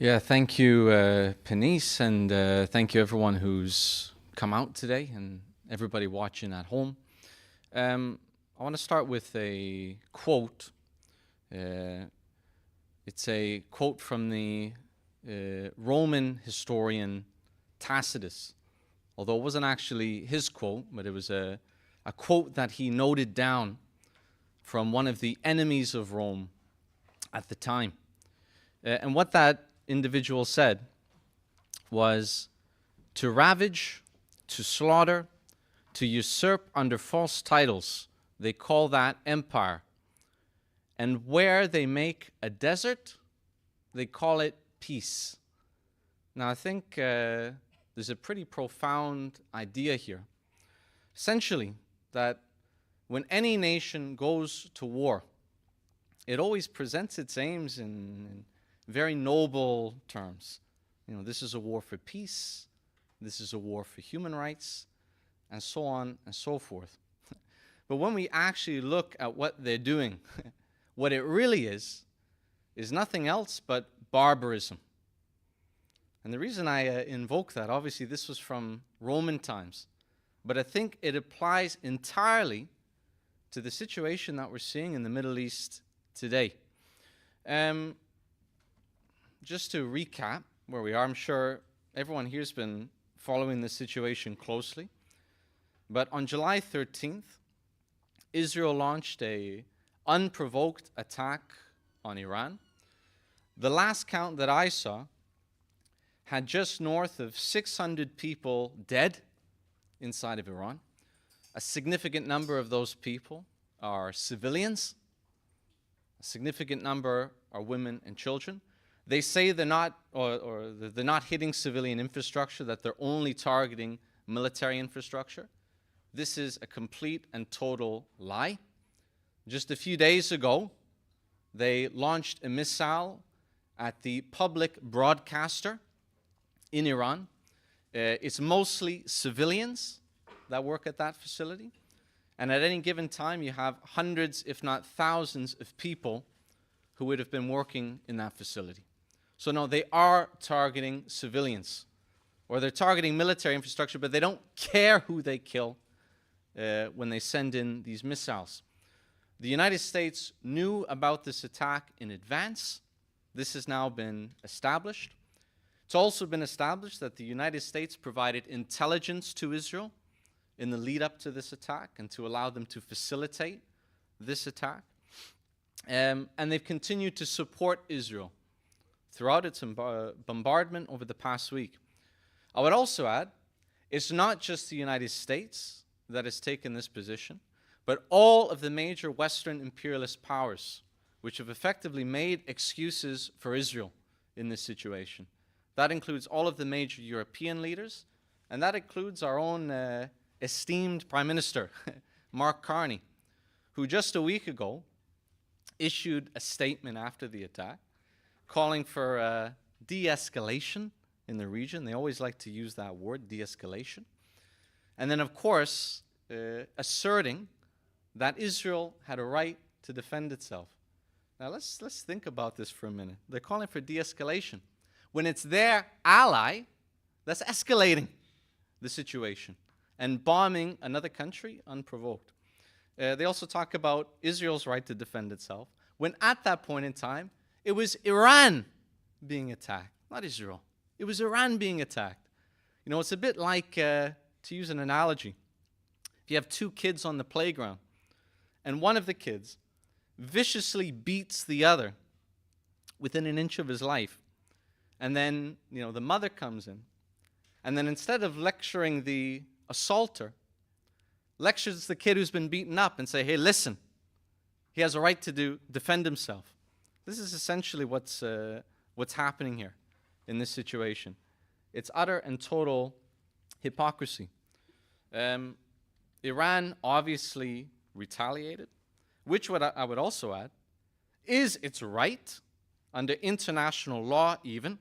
Yeah, thank you, Penice, and thank you everyone who's come out today and everybody watching at home. I want to start with a quote. It's a quote from the Roman historian Tacitus, although it wasn't actually his quote, but it was a quote that he noted down from one of the enemies of Rome at the time. And what that individual said was, to ravage, to slaughter, to usurp under false titles, they call that empire. And where they make a desert, they call it peace. Now, I think there's a pretty profound idea here. Essentially, that when any nation goes to war, it always presents its aims in very noble terms. You know, this is a war for peace, this is a war for human rights, and so on and so forth. But when we actually look at what they're doing, what it really is nothing else but barbarism. And the reason I invoke that, obviously this was from Roman times, but I think it applies entirely to the situation that we're seeing in the Middle East today. Just to recap where we are, I'm sure everyone here has been following this situation closely. But on July 13th, Israel launched an unprovoked attack on Iran. The last count that I saw had just north of 600 people dead inside of Iran. A significant number of those people are civilians. A significant number are women and children. They say they're not, or they're not hitting civilian infrastructure, that they're only targeting military infrastructure. This is a complete and total lie. Just a few days ago, they launched a missile at the public broadcaster in Iran. It's mostly civilians that work at that facility. And at any given time, you have hundreds, if not thousands, of people who would have been working in that facility. So no, they are targeting civilians, or they're targeting military infrastructure, but they don't care who they kill when they send in these missiles. The United States knew about this attack in advance. This has now been established. It's also been established that the United States provided intelligence to Israel in the lead up to this attack and to allow them to facilitate this attack. And they've continued to support Israel throughout its bombardment over the past week. I would also add, it's not just the United States that has taken this position, but all of the major Western imperialist powers, which have effectively made excuses for Israel in this situation. That includes all of the major European leaders, and that includes our own esteemed Prime Minister, Mark Carney, who just a week ago issued a statement after the attack calling for de-escalation in the region. They always like to use that word, de-escalation. And then, of course, asserting that Israel had a right to defend itself. Now, let's think about this for a minute. They're calling for de-escalation. When it's their ally that's escalating the situation and bombing another country unprovoked. They also talk about Israel's right to defend itself, when at that point in time, it was Iran being attacked, not Israel. It was Iran being attacked. You know, it's a bit like, to use an analogy, if you have two kids on the playground, and one of the kids viciously beats the other within an inch of his life, and then, you know, the mother comes in, and then instead of lecturing the assaulter, lectures the kid who's been beaten up and say, hey, listen, he has a right to defend himself. This is essentially what's happening here in this situation. It's utter and total hypocrisy. Iran obviously retaliated, which I would also add is its right under international law even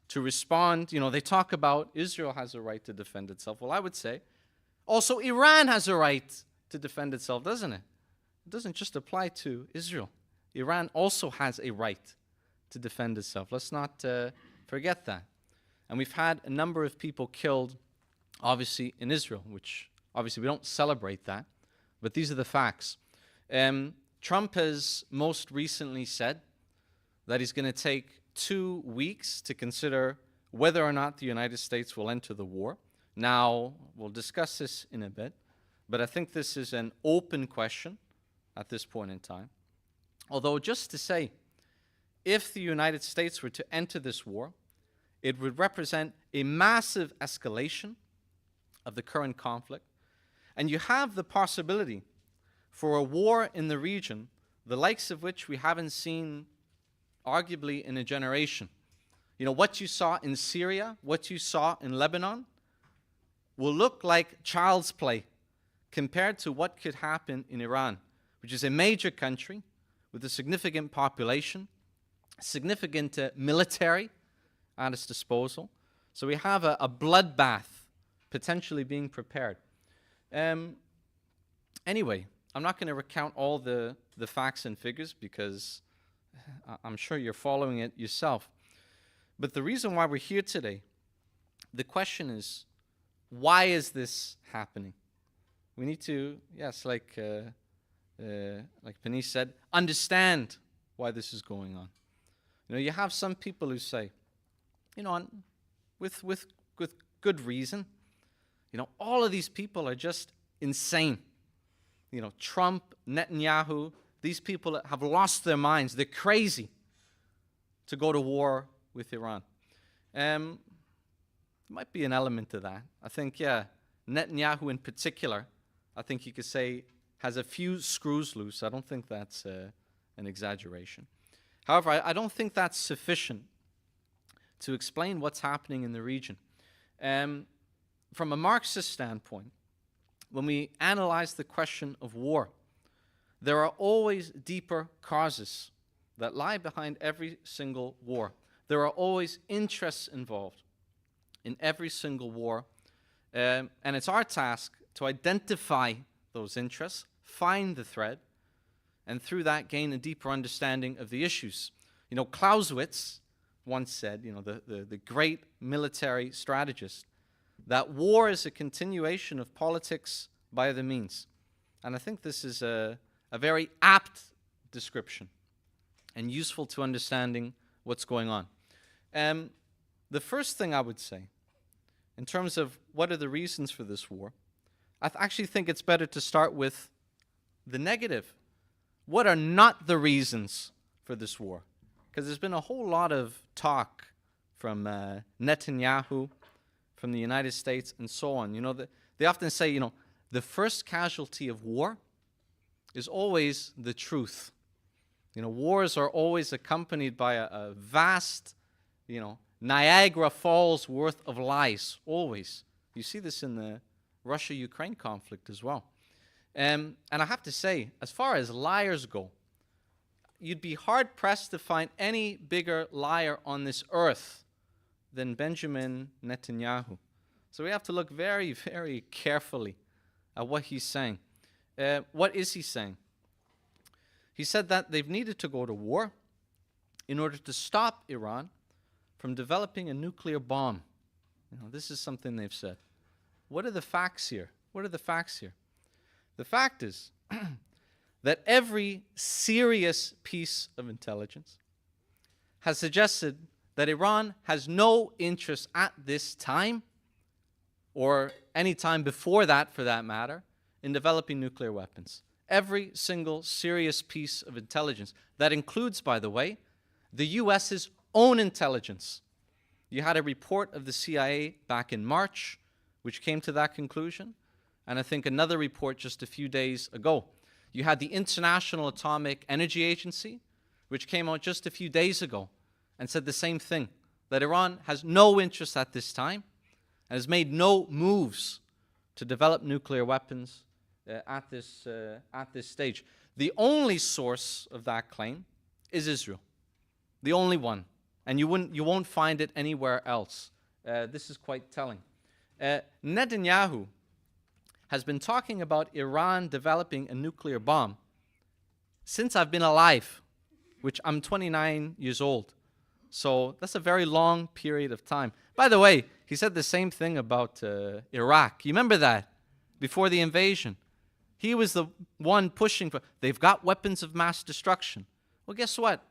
to respond. You know, they talk about Israel has a right to defend itself. Well, I would say also Iran has a right to defend itself, doesn't it? It doesn't just apply to Israel. Iran also has a right to defend itself. Let's not Forget that. And we've had a number of people killed, obviously, in Israel, which obviously we don't celebrate that, but these are the facts. Trump has most recently said that he's going to take 2 weeks to consider whether or not the United States will enter the war. Now, we'll discuss this in a bit, but I think this is an open question at this point in time. Although, just to say, if the United States were to enter this war, it would represent a massive escalation of the current conflict. And you have the possibility for a war in the region, the likes of which we haven't seen arguably in a generation. You know, what you saw in Syria, what you saw in Lebanon, will look like child's play compared to what could happen in Iran, which is a major country with a significant population, significant military at its disposal. So we have a bloodbath potentially being prepared. Anyway, I'm not going to recount all the facts and figures because I'm sure you're following it yourself. But the reason why we're here today, the question is, why is this happening? We need to, yes, like Penny said, understand why this is going on. You know, you have some people who say, you know, with good reason, you know, all of these people are just insane. You know, Trump, Netanyahu, these people have lost their minds. They're crazy to go to war with Iran. There might be an element to that. I think, yeah, Netanyahu in particular, I think you could say, has a few screws loose. I don't think that's an exaggeration. However, I don't think that's sufficient to explain what's happening in the region. From a Marxist standpoint, when we analyze the question of war, there are always deeper causes that lie behind every single war. There are always interests involved in every single war, and it's our task to identify those interests, find the thread, and through that gain a deeper understanding of the issues. You know, Clausewitz once said, you know, the great military strategist, that war is a continuation of politics by other means. And I think this is a very apt description and useful to understanding what's going on. The first thing I would say, in terms of what are the reasons for this war, I actually think it's better to start with the negative. What are not the reasons for this war? Because there's been a whole lot of talk from Netanyahu, from the United States, and so on. You know, they often say, you know, the first casualty of war is always the truth. You know, wars are always accompanied by a vast, you know, Niagara Falls worth of lies, always. You see this in the Russia-Ukraine conflict as well. And I have to say, as far as liars go, you'd be hard-pressed to find any bigger liar on this earth than Benjamin Netanyahu. So we have to look very, very carefully at what he's saying. What is he saying? He said that they've needed to go to war in order to stop Iran from developing a nuclear bomb. You know, this is something they've said. What are the facts here? What are the facts here? The fact is that every serious piece of intelligence has suggested that Iran has no interest at this time, or any time before that for that matter, in developing nuclear weapons. Every single serious piece of intelligence. That includes, by the way, the US's own intelligence. You had a report of the CIA back in March, which came to that conclusion, and I think another report just a few days ago. You had the International Atomic Energy Agency, which came out just a few days ago and said the same thing, that Iran has no interest at this time and has made no moves to develop nuclear weapons at this stage. The only source of that claim is Israel, the only one, and you won't find it anywhere else. This is quite telling. Netanyahu has been talking about Iran developing a nuclear bomb since I've been alive, which I'm 29 years old. So that's a very long period of time. By the way, he said the same thing about Iraq. You remember that? Before the invasion. He was the one pushing for, they've got weapons of mass destruction. Well, guess what?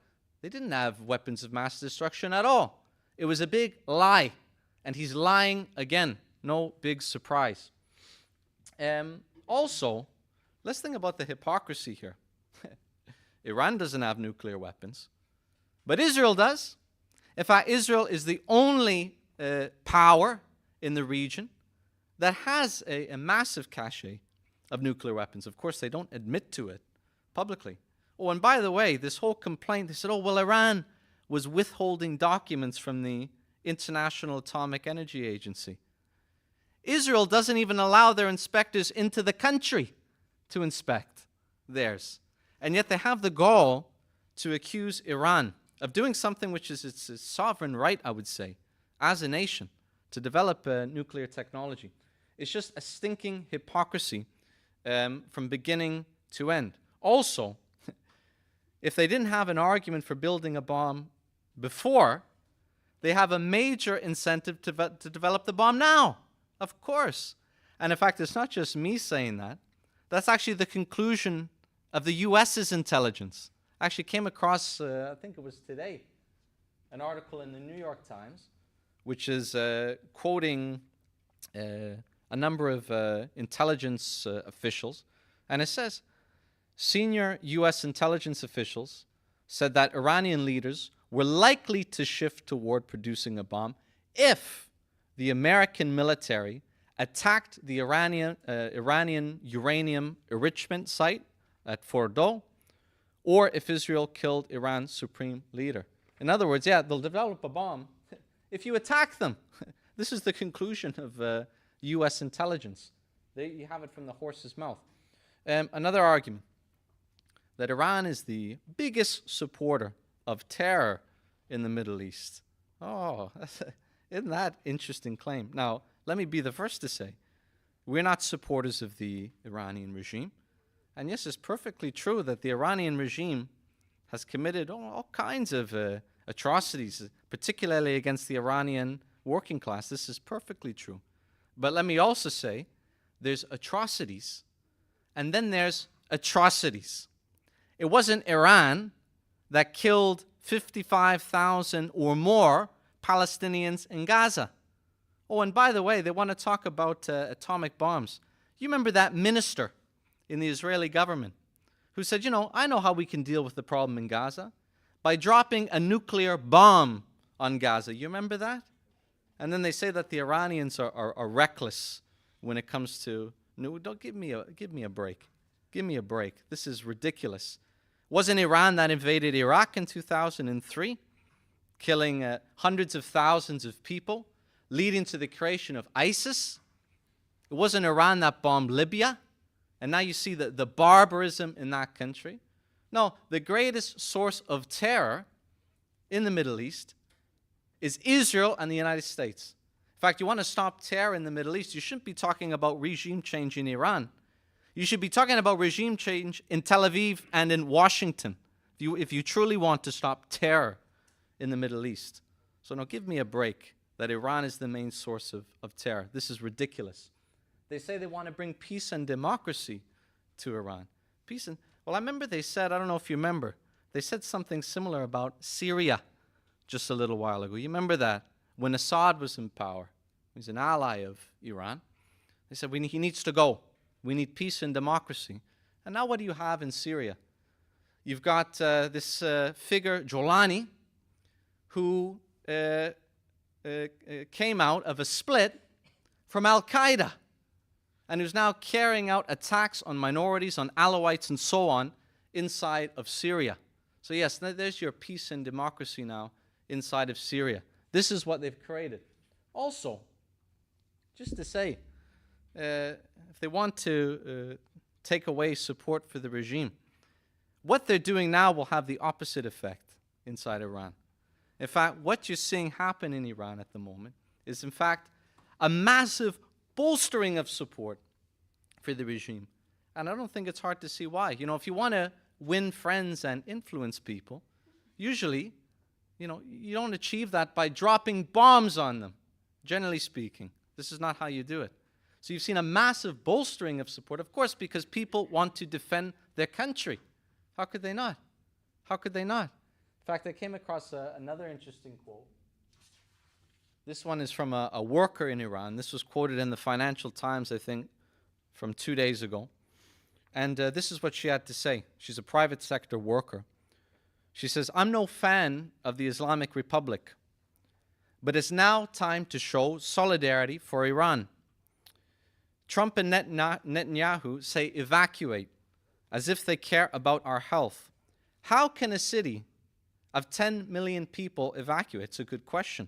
They didn't have weapons of mass destruction at all. It was a big lie. And he's lying again. No big surprise. Also, let's think about the hypocrisy here. Iran doesn't have nuclear weapons, but Israel does. In fact, Israel is the only power in the region that has a massive cache of nuclear weapons. Of course, they don't admit to it publicly. Oh, and by the way, this whole complaint, they said, oh, well, Iran was withholding documents from the International Atomic Energy Agency. Israel doesn't even allow their inspectors into the country to inspect theirs. And yet they have the gall to accuse Iran of doing something which is its sovereign right, I would say, as a nation, to develop nuclear technology. It's just a stinking hypocrisy from beginning to end. Also, if they didn't have an argument for building a bomb before, they have a major incentive to develop the bomb now, of course. And in fact, it's not just me saying that. That's actually the conclusion of the U.S.'s intelligence. I actually came across, I think it was today, an article in the New York Times, which is quoting a number of intelligence officials. And it says, senior U.S. intelligence officials said that Iranian leaders were likely to shift toward producing a bomb if the American military attacked the Iranian uranium enrichment site at Fordow, or if Israel killed Iran's supreme leader. In other words, yeah, they'll develop a bomb if you attack them. This is the conclusion of U.S. intelligence. There you have it from the horse's mouth. Another argument, that Iran is the biggest supporter of terror in the Middle East. Oh, isn't that interesting claim? Now, let me be the first to say, we're not supporters of the Iranian regime. And yes, it's perfectly true that the Iranian regime has committed all kinds of atrocities, particularly against the Iranian working class. This is perfectly true. But let me also say, there's atrocities, and then there's atrocities. It wasn't Iran that killed 55,000 or more Palestinians in Gaza. Oh, and by the way, they want to talk about atomic bombs. You remember that minister in the Israeli government who said, I know how we can deal with the problem in Gaza by dropping a nuclear bomb on Gaza. You remember that? And then they say that the Iranians are reckless when it comes to, no, don't give me a break. Give me a break. This is ridiculous. Wasn't Iran that invaded Iraq in 2003, killing hundreds of thousands of people, leading to the creation of ISIS? It wasn't Iran that bombed Libya, and now you see the barbarism in that country. No, the greatest source of terror in the Middle East is Israel and the United States. In fact, you want to stop terror in the Middle East, you shouldn't be talking about regime change in Iran. You should be talking about regime change in Tel Aviv and in Washington if you truly want to stop terror in the Middle East. So now give me a break that Iran is the main source of terror. This is ridiculous. They say they want to bring peace and democracy to Iran. Well, I remember they said, I don't know if you remember, they said something similar about Syria just a little while ago. You remember that? When Assad was in power, he's an ally of Iran. They said, he needs to go. We need peace and democracy. And now what do you have in Syria? You've got this figure, Jolani, who came out of a split from Al-Qaeda and who's now carrying out attacks on minorities, on Alawites and so on inside of Syria. So yes, there's your peace and democracy now inside of Syria. This is what they've created. Also, just to say, if they want to take away support for the regime, what they're doing now will have the opposite effect inside Iran. In fact, what you're seeing happen in Iran at the moment is, in fact, a massive bolstering of support for the regime. And I don't think it's hard to see why. If you want to win friends and influence people, usually, You don't achieve that by dropping bombs on them, generally speaking. This is not how you do it. So you've seen a massive bolstering of support, of course, because people want to defend their country. How could they not? How could they not? In fact, I came across another interesting quote. This one is from a worker in Iran. This was quoted in the Financial Times, I think, from 2 days ago. And this is what she had to say. She's a private sector worker. She says, "I'm no fan of the Islamic Republic, but it's now time to show solidarity for Iran. Trump and Netanyahu say evacuate, as if they care about our health. How can a city of 10 million people evacuate? It's a good question.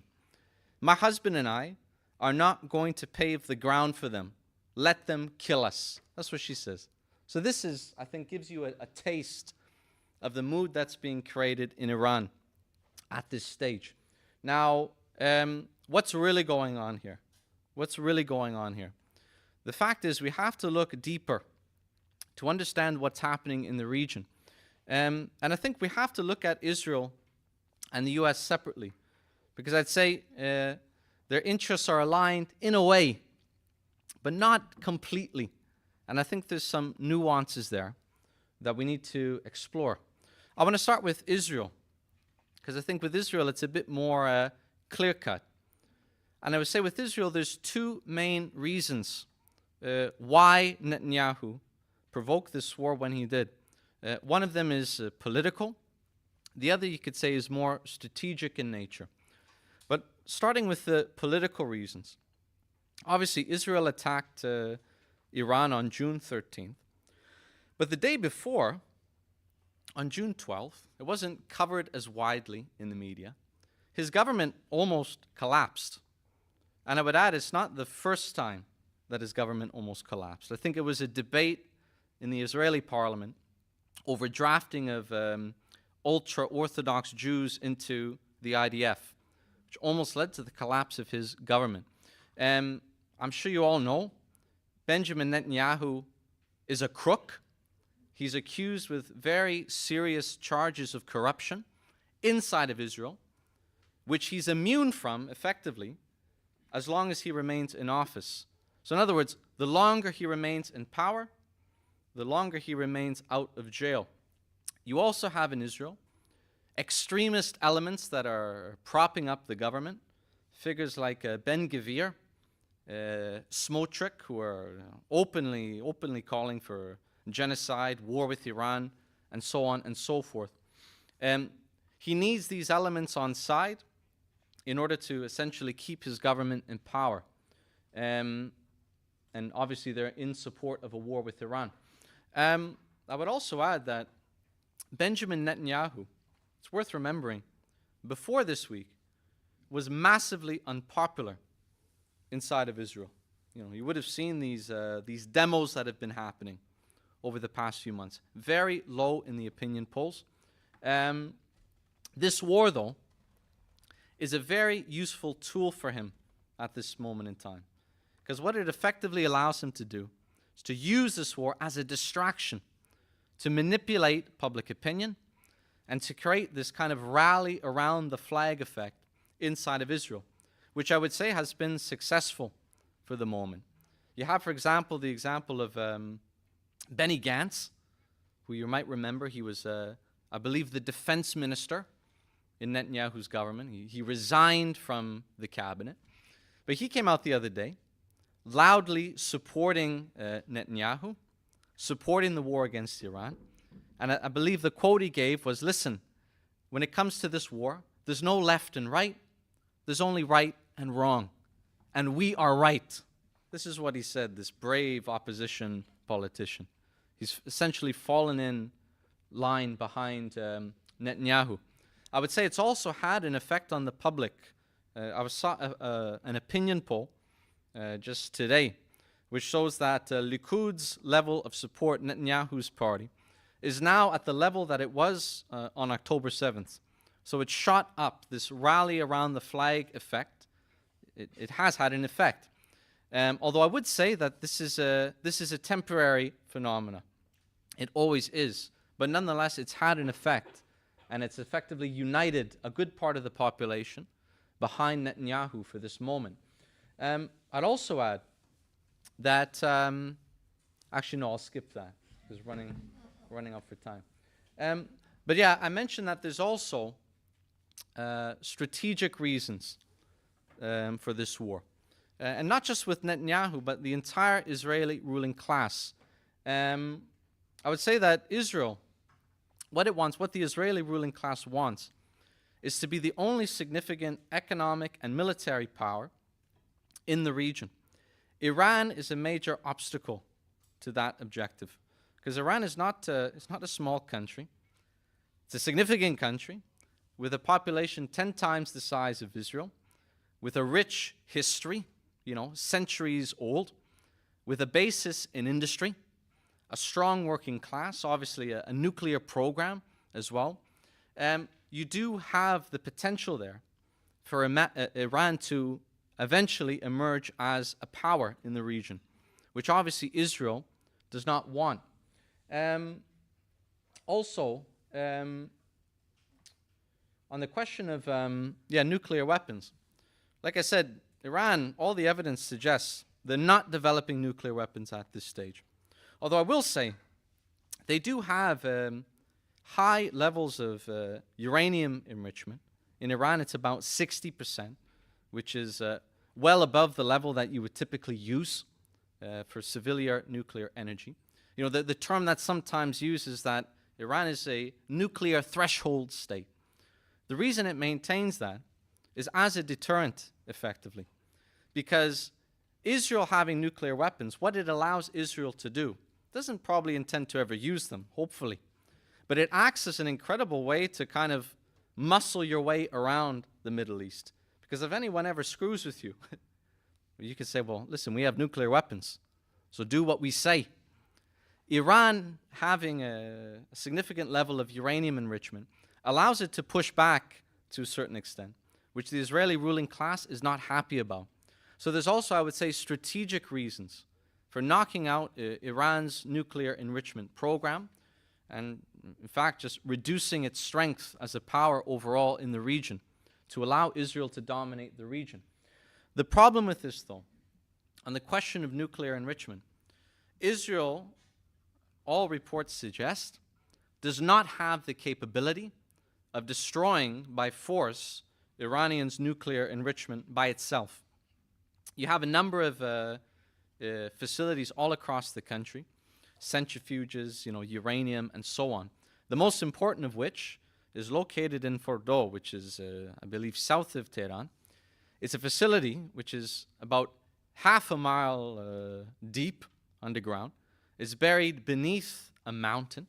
My husband and I are not going to pave the ground for them. Let them kill us." That's what she says. So this is, I think, gives you a taste of the mood that's being created in Iran at this stage. Now, what's really going on here? What's really going on here? The fact is we have to look deeper to understand what's happening in the region. And I think we have to look at Israel and the US separately, because I'd say their interests are aligned in a way, but not completely. And I think there's some nuances there that we need to explore. I want to start with Israel, because I think with Israel it's a bit more clear-cut. And I would say with Israel there's two main reasons why Netanyahu provoked this war when he did. One of them is political. The other, you could say, is more strategic in nature. But starting with the political reasons. Obviously, Israel attacked Iran on June 13th. But the day before, on June 12th, it wasn't covered as widely in the media. His government almost collapsed. And I would add, it's not the first time that his government almost collapsed. I think it was a debate in the Israeli parliament over drafting of ultra-Orthodox Jews into the IDF, which almost led to the collapse of his government. I'm sure you all know Benjamin Netanyahu is a crook. He's accused with very serious charges of corruption inside of Israel, which he's immune from, effectively, as long as he remains in office. So in other words, the longer he remains in power, the longer he remains out of jail. You also have in Israel extremist elements that are propping up the government, figures like Ben Gvir, Smotrich, who are openly calling for genocide, war with Iran, and so on and so forth. He needs these elements on side in order to essentially keep his government in power. And obviously they're in support of a war with Iran. I would also add that Benjamin Netanyahu, it's worth remembering, before this week, was massively unpopular inside of Israel. You would have seen these demos that have been happening over the past few months. Very low in the opinion polls. This war, though, is a very useful tool for him at this moment in time. Because what it effectively allows him to do is to use this war as a distraction, to manipulate public opinion, and to create this kind of rally around the flag effect inside of Israel, which I would say has been successful for the moment. You have, for example, the example of Benny Gantz, who you might remember. He was, I believe, the defense minister in Netanyahu's government. He resigned from the cabinet. But he came out the other day loudly supporting Netanyahu, supporting the war against Iran. And I believe the quote he gave was, listen, when it comes to this war, there's no left and right. There's only right and wrong. And we are right. This is what he said, this brave opposition politician. He's essentially fallen in line behind Netanyahu. I would say it's also had an effect on the public. I saw an opinion poll just today, which shows that Likud's level of support, Netanyahu's party, is now at the level that it was on October 7th. So it shot up, this rally around the flag effect. It has had an effect. Although I would say that this is a temporary phenomena. It always is. But nonetheless, it's had an effect. And it's effectively united a good part of the population behind Netanyahu for this moment. I'd also add that, actually no, I'll skip that, because running up for time. But yeah, I mentioned that there's also strategic reasons for this war. And not just with Netanyahu, but the entire Israeli ruling class. I would say that Israel, what it wants, what the Israeli ruling class wants, is to be the only significant economic and military power in the region. Iran is a major obstacle to that objective, because Iran is it's not a small country. It's a significant country with a population 10 times the size of Israel, with a rich history, centuries old, with a basis in industry, a strong working class, obviously a nuclear program as well. You do have the potential there for Iran to eventually emerge as a power in the region, which obviously Israel does not want. Also, on the question of nuclear weapons, like I said, Iran, all the evidence suggests they're not developing nuclear weapons at this stage. Although I will say, they do have high levels of uranium enrichment. In Iran, it's about 60%, which is well above the level that you would typically use for civilian nuclear energy. The term that's sometimes used is that Iran is a nuclear threshold state. The reason it maintains that is as a deterrent, effectively. Because Israel having nuclear weapons, what it allows Israel to do, doesn't probably intend to ever use them, hopefully. But it acts as an incredible way to kind of muscle your way around the Middle East. Because if anyone ever screws with you, you can say, well, listen, we have nuclear weapons, so do what we say. Iran having a significant level of uranium enrichment allows it to push back to a certain extent, which the Israeli ruling class is not happy about. So there's also, I would say, strategic reasons for knocking out Iran's nuclear enrichment program and, in fact, just reducing its strength as a power overall in the region to allow Israel to dominate the region. The problem with this, though, on the question of nuclear enrichment, Israel, all reports suggest, does not have the capability of destroying by force Iranians' nuclear enrichment by itself. You have a number of facilities all across the country, centrifuges, uranium, and so on. The most important of which is located in Fordo, which is, I believe, south of Tehran. It's a facility which is about half a mile deep underground. It's buried beneath a mountain.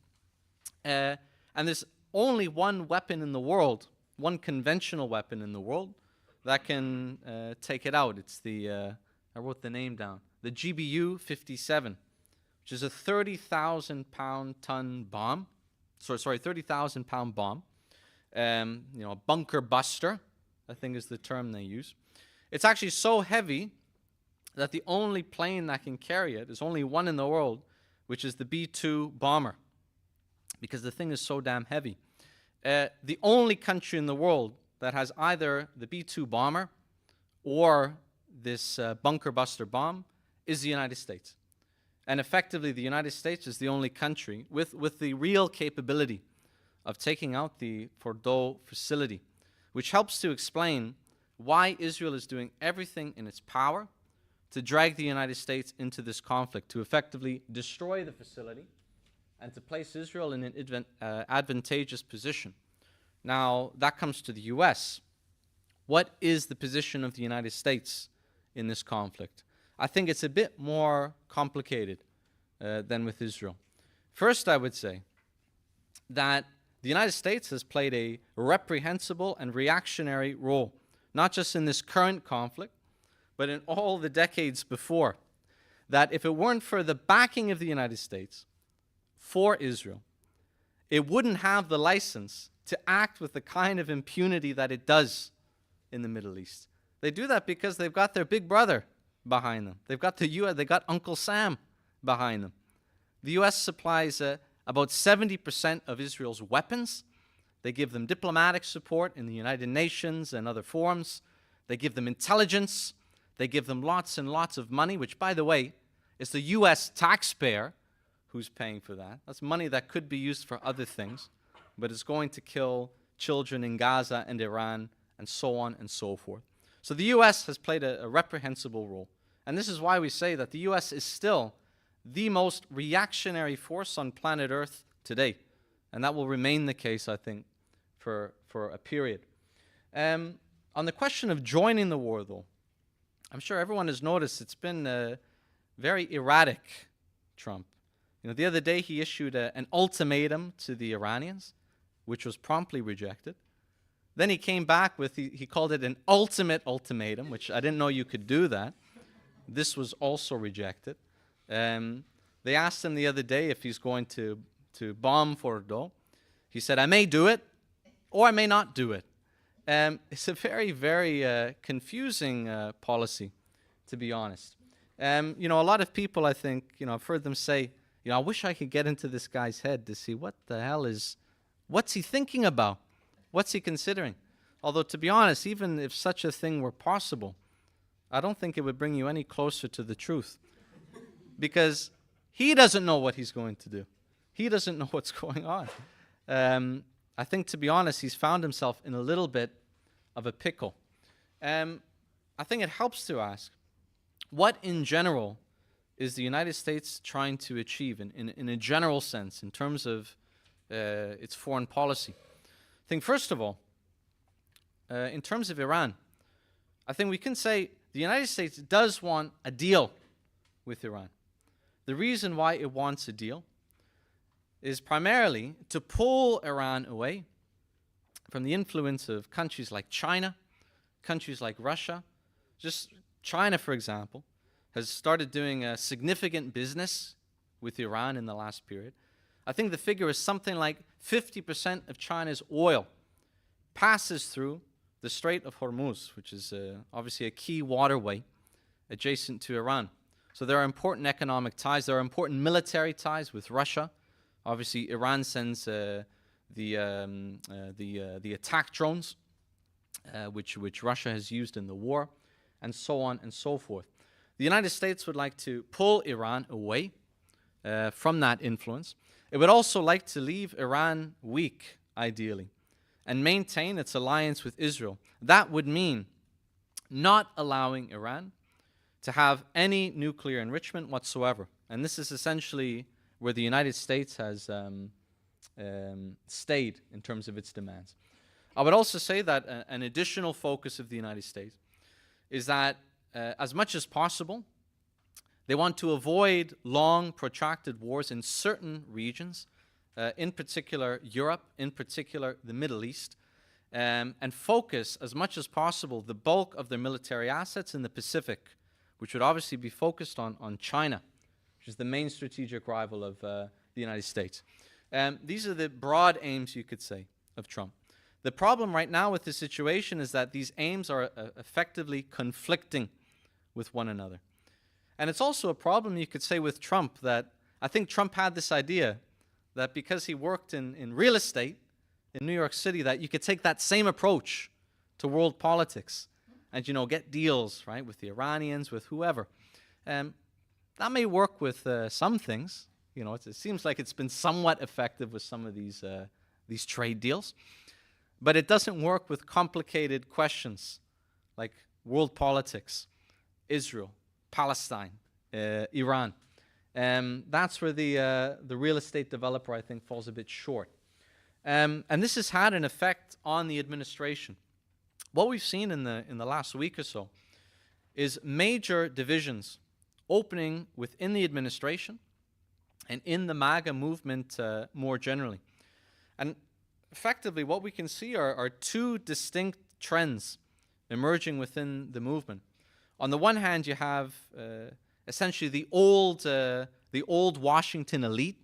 And there's only one weapon in the world, one conventional weapon in the world, that can take it out. It's the, I wrote the name down, the GBU-57, which is a 30,000 pound bomb. Sorry, 30,000 pound bomb. A bunker buster, I think is the term they use. It's actually so heavy that the only plane that can carry it is only one in the world, which is the B-2 bomber, because the thing is so damn heavy. The only country in the world that has either the B-2 bomber or this bunker buster bomb is the United States. And effectively, the United States is the only country with the real capability of taking out the Fordo facility, which helps to explain why Israel is doing everything in its power to drag the United States into this conflict, to effectively destroy the facility and to place Israel in an advantageous position. Now, that comes to the U.S. What is the position of the United States in this conflict? I think it's a bit more complicated than with Israel. First, I would say that the United States has played a reprehensible and reactionary role, not just in this current conflict, but in all the decades before. That if it weren't for the backing of the United States for Israel, it wouldn't have the license to act with the kind of impunity that it does in the Middle East. They do that because they've got their big brother behind them. They've got the U.S., they've got Uncle Sam behind them. The U.S. supplies about 70% of Israel's weapons. They give them diplomatic support in the United Nations and other forums. They give them intelligence. They give them lots and lots of money, which, by the way, is the U.S. taxpayer who's paying for that. That's money that could be used for other things, but it's going to kill children in Gaza and Iran and so on and so forth. So the U.S. has played a reprehensible role. And this is why we say that the U.S. is still the most reactionary force on planet Earth today. And that will remain the case, I think, for a period. On the question of joining the war, though, I'm sure everyone has noticed it's been very erratic, Trump. You know, the other day he issued an ultimatum to the Iranians, which was promptly rejected. Then he came back with, he called it an ultimate ultimatum, which I didn't know you could do that. This was also rejected. They asked him the other day if he's going to bomb Fordo. He said, I may do it, or I may not do it. It's a very, very confusing policy, to be honest. You know, a lot of people, I think, you know, I've heard them say, you know, I wish I could get into this guy's head to see what the hell what's he thinking about? What's he considering? Although, to be honest, even if such a thing were possible, I don't think it would bring you any closer to the truth. Because he doesn't know what he's going to do. He doesn't know what's going on. I think, to be honest, he's found himself in a little bit of a pickle. I think it helps to ask, what in general is the United States trying to achieve in a general sense in terms of its foreign policy? I think, first of all, in terms of Iran, I think we can say the United States does want a deal with Iran. The reason why it wants a deal is primarily to pull Iran away from the influence of countries like China, countries like Russia. Just China, for example, has started doing a significant business with Iran in the last period. I think the figure is something like 50% of China's oil passes through the Strait of Hormuz, which is obviously a key waterway adjacent to Iran. So there are important economic ties. There are important military ties with Russia. Obviously, Iran sends the attack drones, which Russia has used in the war, and so on and so forth. The United States would like to pull Iran away from that influence. It would also like to leave Iran weak, ideally, and maintain its alliance with Israel. That would mean not allowing Iran to have any nuclear enrichment whatsoever. And this is essentially where the United States has stayed in terms of its demands. I would also say that an additional focus of the United States is that as much as possible, they want to avoid long, protracted wars in certain regions, in particular Europe, in particular the Middle East, and focus as much as possible the bulk of their military assets in the Pacific, which would obviously be focused on China, which is the main strategic rival of the United States. These are the broad aims, you could say, of Trump. The problem right now with the situation is that these aims are effectively conflicting with one another. And it's also a problem, you could say, with Trump, that I think Trump had this idea that because he worked in real estate in New York City, that you could take that same approach to world politics and, you know, get deals, right, with the Iranians, with whoever. That may work with some things. You know, it seems like it's been somewhat effective with some of these trade deals. But it doesn't work with complicated questions like world politics, Israel, Palestine, Iran. That's where the real estate developer, I think, falls a bit short. And this has had an effect on the administration. What we've seen in the last week or so is major divisions opening within the administration and in the MAGA movement more generally. And effectively, what we can see are two distinct trends emerging within the movement. On the one hand, you have essentially the old Washington elite,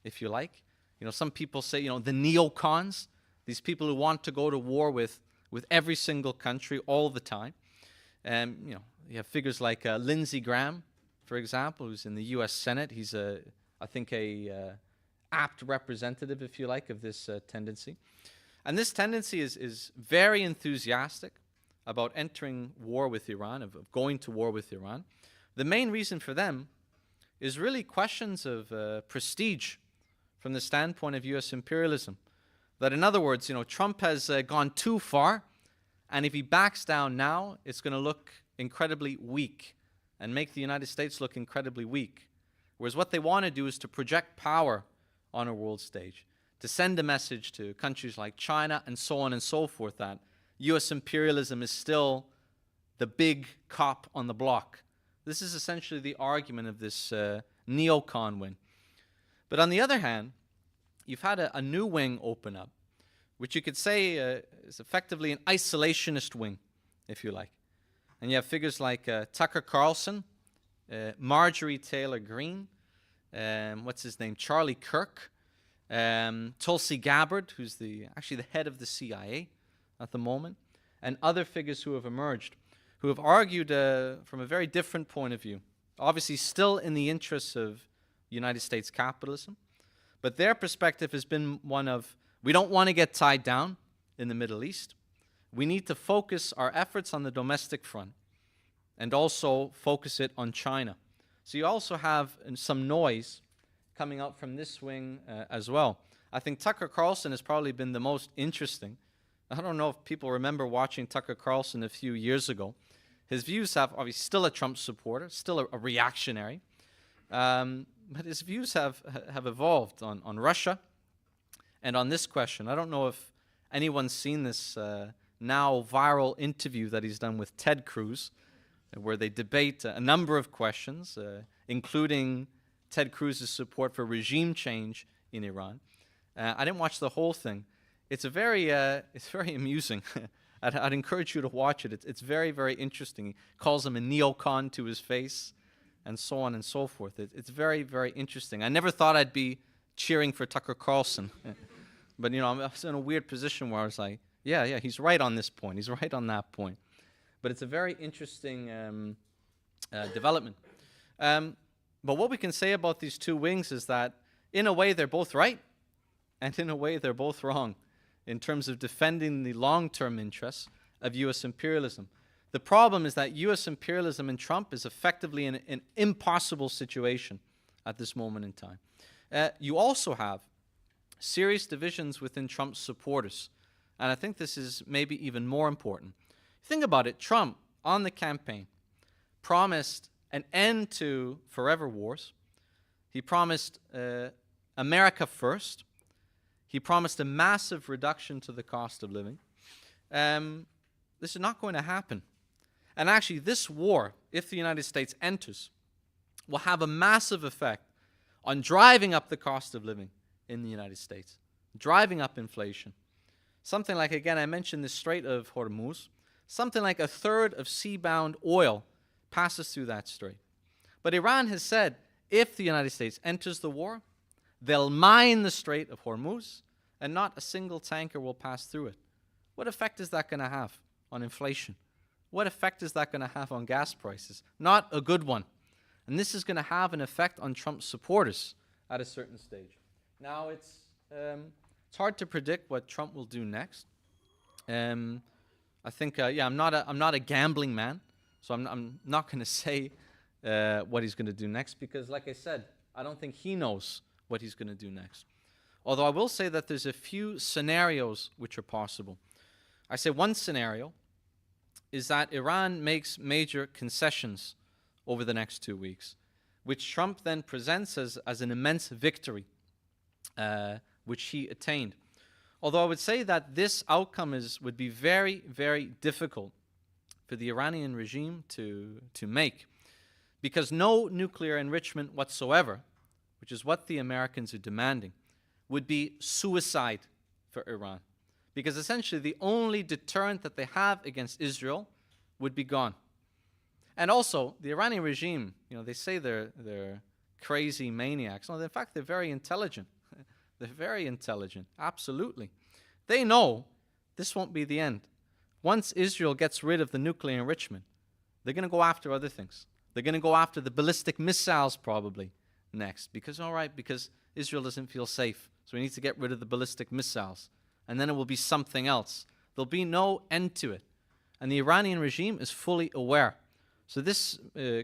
if you like. You know, some people say, you know, the neocons, these people who want to go to war with every single country all the time. You know, you have figures like Lindsey Graham, for example, who's in the U.S. Senate. He's I think a apt representative, if you like, of this tendency. And this tendency is very enthusiastic about entering war with Iran, of going to war with Iran. The main reason for them is really questions of prestige from the standpoint of U.S. imperialism. That, in other words, Trump has gone too far, and if he backs down now, it's going to look incredibly weak and make the United States look incredibly weak. Whereas what they want to do is to project power on a world stage, to send a message to countries like China and so on and so forth that U.S. imperialism is still the big cop on the block. This is essentially the argument of this neocon wing. But on the other hand, you've had a new wing open up, which you could say is effectively an isolationist wing, if you like. And you have figures like Tucker Carlson, Marjorie Taylor Greene, what's his name, Charlie Kirk, Tulsi Gabbard, who's actually the head of the CIA at the moment, and other figures who have emerged, who have argued from a very different point of view. Obviously still in the interests of United States capitalism, but their perspective has been one of, we don't want to get tied down in the Middle East. We need to focus our efforts on the domestic front and also focus it on China. So you also have some noise coming out from this wing as well. I think Tucker Carlson has probably been the most interesting. I don't know if people remember watching Tucker Carlson a few years ago. His views have obviously still a Trump supporter, still a reactionary, but his views have evolved on Russia and on this question. I don't know if anyone's seen this now viral interview that he's done with Ted Cruz, where they debate a number of questions, including Ted Cruz's support for regime change in Iran. I didn't watch the whole thing. It's very amusing. I'd encourage you to watch it. It's very, very interesting. He calls him a neocon to his face, and so on and so forth. It's very, very interesting. I never thought I'd be cheering for Tucker Carlson, but I was in a weird position where I was like, yeah, he's right on this point. He's right on that point. But it's a very interesting development. But what we can say about these two wings is that, in a way, they're both right, and in a way, they're both wrong in terms of defending the long-term interests of U.S. imperialism. The problem is that U.S. imperialism and Trump is effectively in an impossible situation at this moment in time. You also have serious divisions within Trump's supporters, and I think this is maybe even more important. Think about it. Trump, on the campaign, promised an end to forever wars. He promised America first. He promised a massive reduction to the cost of living. This is not going to happen. And actually, this war, if the United States enters, will have a massive effect on driving up the cost of living in the United States, driving up inflation. Something like, again, I mentioned the Strait of Hormuz, something like a third of seabound oil passes through that strait. But Iran has said, if the United States enters the war, they'll mine the Strait of Hormuz, and not a single tanker will pass through it. What effect is that going to have on inflation? What effect is that going to have on gas prices? Not a good one. And this is going to have an effect on Trump's supporters at a certain stage. Now, it's hard to predict what Trump will do next. I think, I'm not a gambling man, so I'm not going to say what he's going to do next, because, like I said, I don't think he knows what he's going to do next. Although I will say that there's a few scenarios which are possible. I say one scenario is that Iran makes major concessions over the next 2 weeks, which Trump then presents as an immense victory, which he attained. Although I would say that this outcome would be very, very difficult for the Iranian regime to make, because no nuclear enrichment whatsoever, which is what the Americans are demanding, would be suicide for Iran. Because essentially the only deterrent that they have against Israel would be gone. And also, the Iranian regime, they say they're crazy maniacs. No, in fact, they're very intelligent. They're very intelligent, absolutely. They know this won't be the end. Once Israel gets rid of the nuclear enrichment, they're going to go after other things. They're going to go after the ballistic missiles probably next, because Israel doesn't feel safe, so we need to get rid of the ballistic missiles. and then it will be something else. There'll be no end to it. And the Iranian regime is fully aware. So this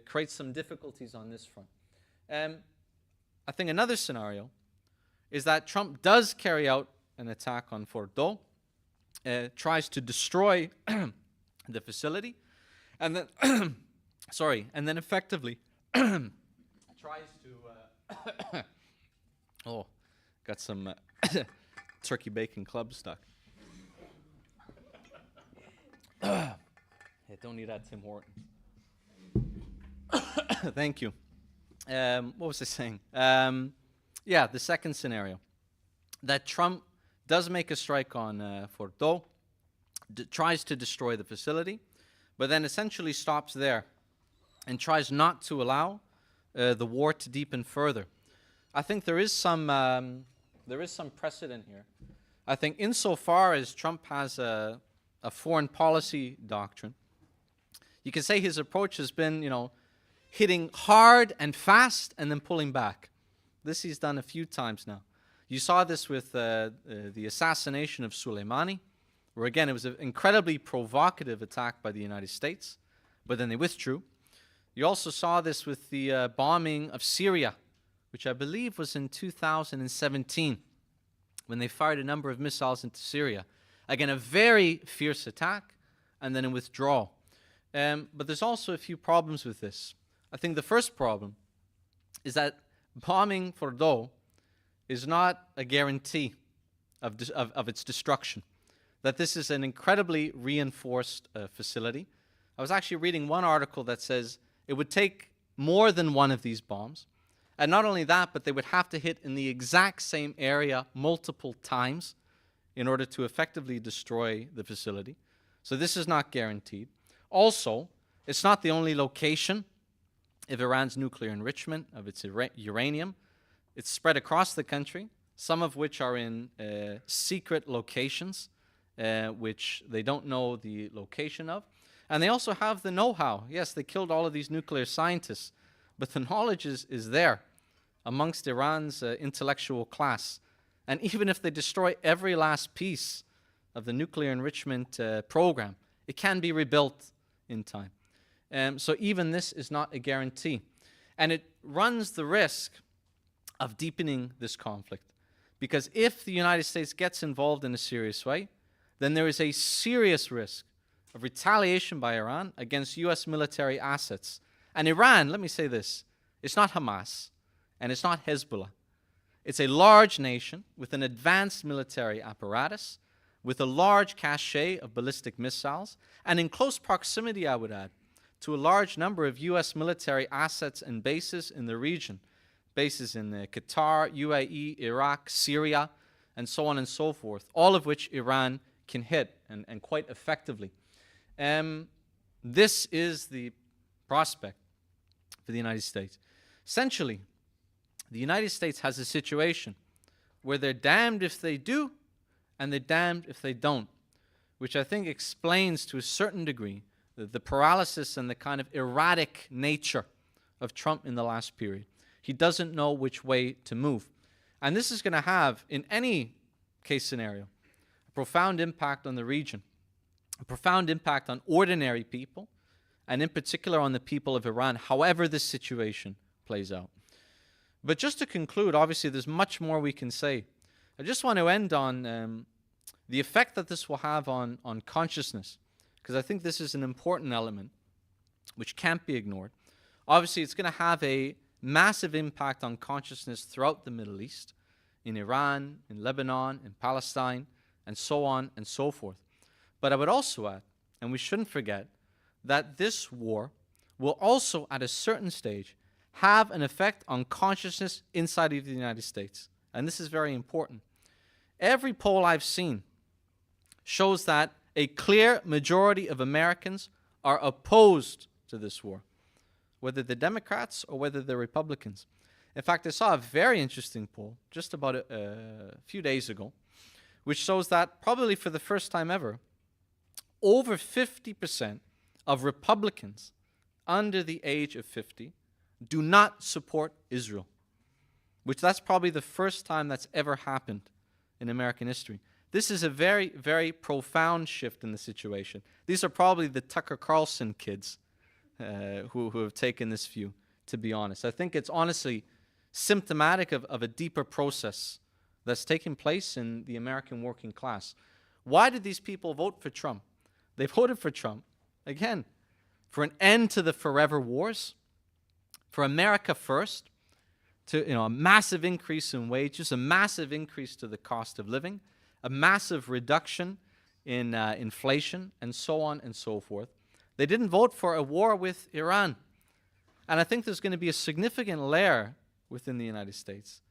creates some difficulties on this front. I think another scenario is that Trump does carry out an attack on Fordo, tries to destroy the facility, and then, and then effectively tries to, oh, got some turkey bacon club stuck. Yeah, don't need that, Tim Hortons. Thank you. What was I saying? Yeah, the second scenario, that Trump does make a strike on Fordo, tries to destroy the facility, but then essentially stops there and tries not to allow the war to deepen further. I think there is some precedent here. I think insofar as Trump has a foreign policy doctrine, you can say his approach has been, hitting hard and fast and then pulling back. This he's done a few times now. You saw this with the assassination of Soleimani, where again it was an incredibly provocative attack by the United States, but then they withdrew. You also saw this with the bombing of Syria, which I believe was in 2017, when they fired a number of missiles into Syria. Again, a very fierce attack, and then a withdrawal. But there's also a few problems with this. I think the first problem is that bombing Fordo is not a guarantee of its destruction, that this is an incredibly reinforced facility. I was actually reading one article that says it would take more than one of these bombs, and not only that, but they would have to hit in the exact same area multiple times in order to effectively destroy the facility. So this is not guaranteed. Also, it's not the only location of Iran's nuclear enrichment, of its uranium. It's spread across the country, some of which are in secret locations, which they don't know the location of. And they also have the know-how. Yes, they killed all of these nuclear scientists, but the knowledge is there amongst Iran's intellectual class. And even if they destroy every last piece of the nuclear enrichment program, it can be rebuilt in time. So even this is not a guarantee. And it runs the risk of deepening this conflict. Because if the United States gets involved in a serious way, then there is a serious risk of retaliation by Iran against U.S. military assets. And Iran, let me say this, it's not Hamas and it's not Hezbollah. It's a large nation with an advanced military apparatus, with a large cache of ballistic missiles, and in close proximity, I would add, to a large number of U.S. military assets and bases in the region. Bases in Qatar, UAE, Iraq, Syria, and so on and so forth, all of which Iran can hit, and quite effectively. This is the prospect for the United States. Essentially, the United States has a situation where they're damned if they do, and they're damned if they don't, which I think explains to a certain degree the paralysis and the kind of erratic nature of Trump in the last period. He doesn't know which way to move. And this is going to have, in any case scenario, a profound impact on the region, a profound impact on ordinary people, and in particular on the people of Iran, however this situation plays out. But just to conclude, obviously there's much more we can say. I just want to end on the effect that this will have on consciousness, because I think this is an important element which can't be ignored. Obviously, it's going to have a massive impact on consciousness throughout the Middle East, in Iran, in Lebanon, in Palestine, and so on and so forth. But I would also add, and we shouldn't forget, that this war will also, at a certain stage, have an effect on consciousness inside of the United States. And this is very important. Every poll I've seen shows that a clear majority of Americans are opposed to this war, whether they're Democrats or whether they're Republicans. In fact, I saw a very interesting poll just about a few days ago, which shows that probably for the first time ever, over 50% of Republicans under the age of 50 do not support Israel, which that's probably the first time that's ever happened in American history. This is a very, very profound shift in the situation. These are probably the Tucker Carlson kids who have taken this view, to be honest. I think it's honestly symptomatic of a deeper process that's taking place in the American working class. Why did these people vote for Trump? They voted for Trump, again, for an end to the forever wars, for America first, to a massive increase in wages, a massive increase to the cost of living, a massive reduction in inflation, and so on and so forth. They didn't vote for a war with Iran. And I think there's going to be a significant layer within the United States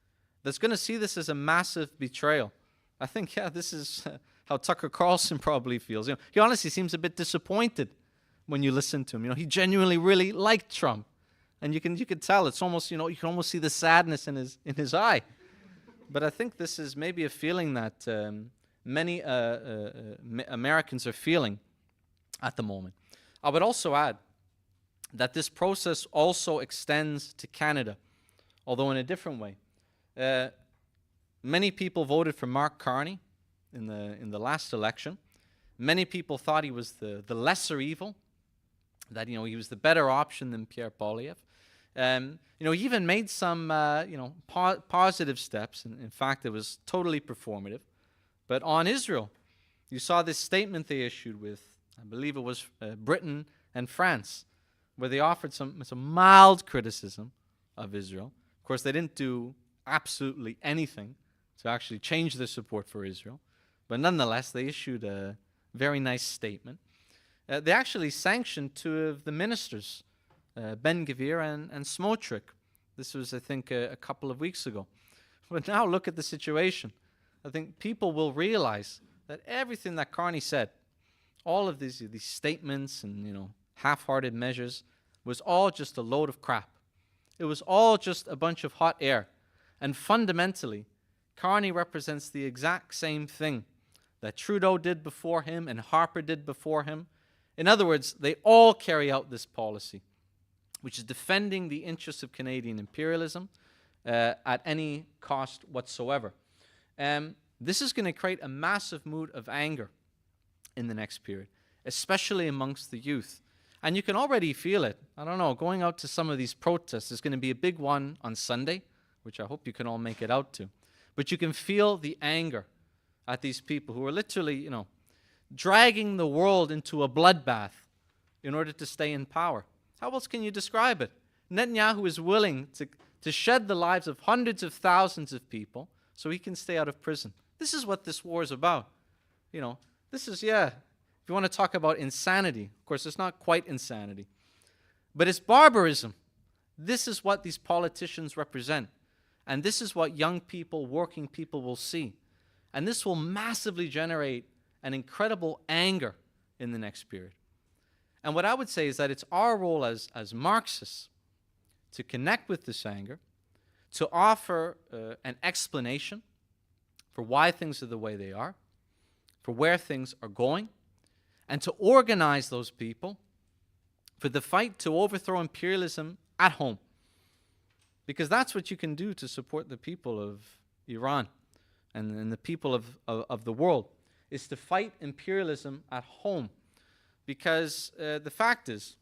that's going to see this as a massive betrayal. I think, this is how Tucker Carlson probably feels. He honestly seems a bit disappointed when you listen to him. He genuinely really liked Trump. And you can tell, it's almost, you can almost see the sadness in his eye. But I think this is maybe a feeling that many Americans are feeling at the moment. I would also add that this process also extends to Canada, although in a different way. Many people voted for Mark Carney in the last election. Many people thought he was the lesser evil, that he was the better option than Pierre Poilievre. He even made some positive steps. In fact, it was totally performative. But on Israel, you saw this statement they issued with, I believe it was Britain and France, where they offered some mild criticism of Israel. Of course, they didn't do absolutely anything to actually change their support for Israel. But nonetheless, they issued a very nice statement. They actually sanctioned two of the ministers, Ben-Gvir and Smotrich. This was, I think, a couple of weeks ago. But now look at the situation. I think people will realize that everything that Carney said, all of these statements and half-hearted measures, was all just a load of crap. It was all just a bunch of hot air. And fundamentally, Carney represents the exact same thing that Trudeau did before him and Harper did before him. In other words, they all carry out this policy, which is defending the interests of Canadian imperialism at any cost whatsoever. This is going to create a massive mood of anger in the next period, especially amongst the youth. And you can already feel it. I don't know, going out to some of these protests, there's going to be a big one on Sunday, which I hope you can all make it out to. But you can feel the anger at these people who are literally, dragging the world into a bloodbath in order to stay in power. How else can you describe it? Netanyahu is willing to shed the lives of hundreds of thousands of people so he can stay out of prison. This is what this war is about. This is, if you want to talk about insanity, of course, it's not quite insanity, but it's barbarism. This is what these politicians represent. And this is what young people, working people will see. And this will massively generate an incredible anger in the next period. And what I would say is that it's our role as Marxists to connect with this anger, to offer an explanation for why things are the way they are, for where things are going, and to organize those people for the fight to overthrow imperialism at home. Because that's what you can do to support the people of Iran and the people of the world, is to fight imperialism at home. Because the fact is,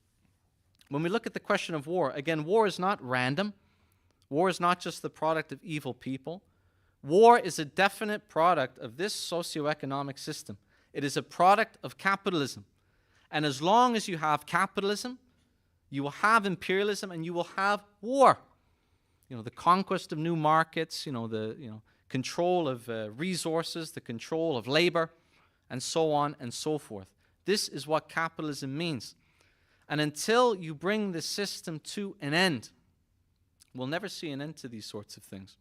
when we look at the question of war, again, war is not random. War is not just the product of evil people. War is a definite product of this socioeconomic system. It is a product of capitalism. And as long as you have capitalism, you will have imperialism and you will have war. The conquest of new markets, the control of resources, the control of labor, and so on and so forth. This is what capitalism means. And until you bring the system to an end, we'll never see an end to these sorts of things.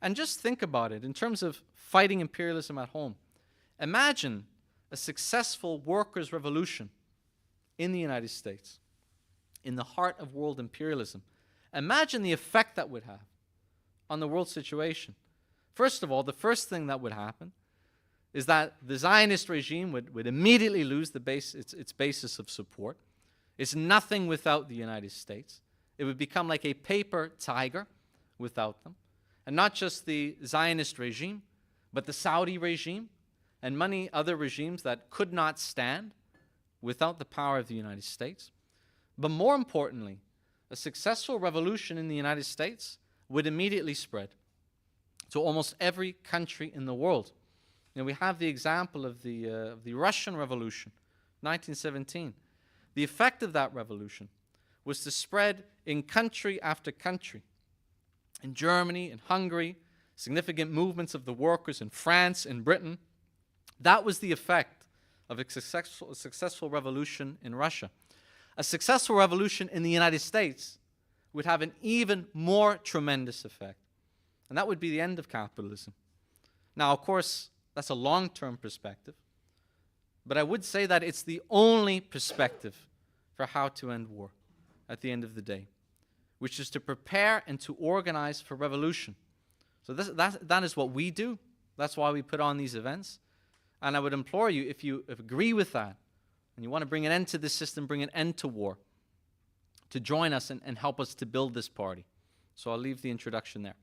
And just think about it in terms of fighting imperialism at home. Imagine a successful workers' revolution in the United States, in the heart of world imperialism. Imagine the effect that would have on the world situation. First of all, the first thing that would happen is that the Zionist regime would immediately lose its basis of support. It's nothing without the United States. It would become like a paper tiger without them. And not just the Zionist regime, but the Saudi regime, and many other regimes that could not stand without the power of the United States. But more importantly, a successful revolution in the United States would immediately spread to almost every country in the world. We have the example of the Russian Revolution, 1917. The effect of that revolution was to spread in country after country. In Germany, in Hungary, significant movements of the workers in France, in Britain. That was the effect of a successful revolution in Russia. A successful revolution in the United States would have an even more tremendous effect. And that would be the end of capitalism. Now, of course, that's a long-term perspective. But I would say that it's the only perspective for how to end war at the end of the day, which is to prepare and to organize for revolution. So that is what we do. That's why we put on these events. And I would implore you, if you agree with that, and you want to bring an end to this system, bring an end to war, to join us and help us to build this party. So I'll leave the introduction there.